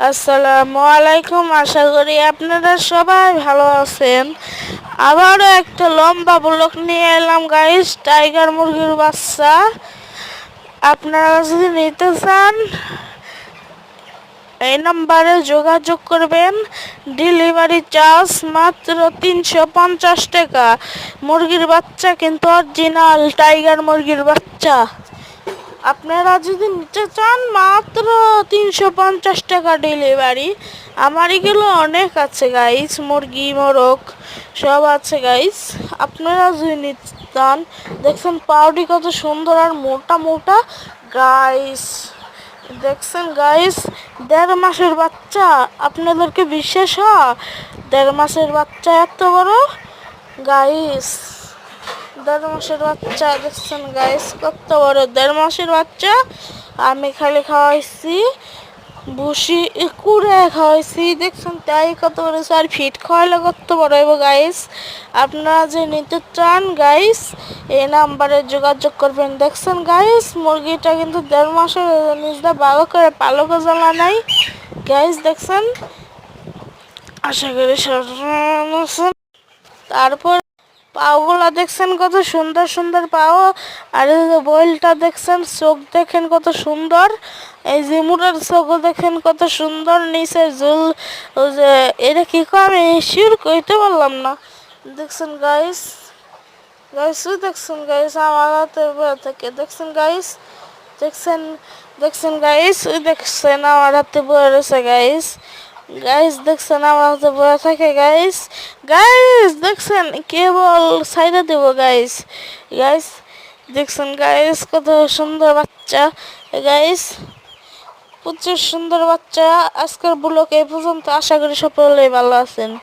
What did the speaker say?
আসসালামু আলাইকুম, আশা করি আপনারা সবাই ভালো আছেন। আবারও একটা লম্বা ব্লগ নিয়ে এলাম গাইস, টাইগার মুরগির বাচ্চা। আপনারা যদি নিতে চান এই নাম্বারে যোগাযোগ করবেন। ডেলিভারি চার্জ মাত্র 350 টাকা। মুরগির বাচ্চা কিন্তু অরিজিনাল টাইগার মুরগির বাচ্চা। আপনারা যদি নিতে চান মাত্র 350 টাকা ডেলিভারি। আমার এগুলো অনেক আছে গাইস, মুরগি মোরগ সব আছে গাইস। আপনারা যদি নিতে চান, দেখছেন পাউডি কত সুন্দর আর মোটা মোটা গাইস। দেখছেন গাইস, 1.5 মাসের বাচ্চা। আপনাদেরকে বিশ্বাস হয় 1.5 মাসের বাচ্চা এত বড় গাইস? 1.5 মাসের বাচ্চা দেখছেন গাইস, কত বড় 1.5 মাসের বাচ্চা। আমি খালি খাওয়াইছি ভুসি কুড়ে খাওয়াইছি, দেখছেন তাই কত বড়। 4 ফিট খাওয়াইলে কত বড় হইব গাইস। আপনারা যে নিতে চান গাইস, এই নাম্বারে যোগাযোগ করবেন। দেখছেন গাইস, মুরগিটা কিন্তু 1.5 মাসের, নিজটা ভালো করে পালক জ্বালা নাই গাইস। দেখছেন, আশা করি সব। তারপর পাওগুলা দেখছেন কত সুন্দর সুন্দর পাও। আর এই যে বইলটা দেখছেন, চোখ দেখেন কত সুন্দর। এই জিমুরের চোখও দেখেন কত সুন্দর। নিচের ঝুল ওই যে এটা কি কয় আমি শিওর কইতে পারলাম না। দেখছেন গাইস, দেখছেন গাইস আমার হাতে থেকে। দেখছেন গাইস, দেখছেন দেখছেন গাইস, দেখছেন আমার হাতে বয়ে রয়েছে গাইস। দেখছেন আমার হাতে বয়ে থাকে গাইস। দেখছেন কেবল সাইডে দেব গাইস। গাইস দেখছেন গাইস, কত সুন্দর বাচ্চা গাইস, প্রচুর সুন্দর বাচ্চা। আজকের ব্লগ এই পর্যন্ত, আশা করি সকলেই ভালো আছেন।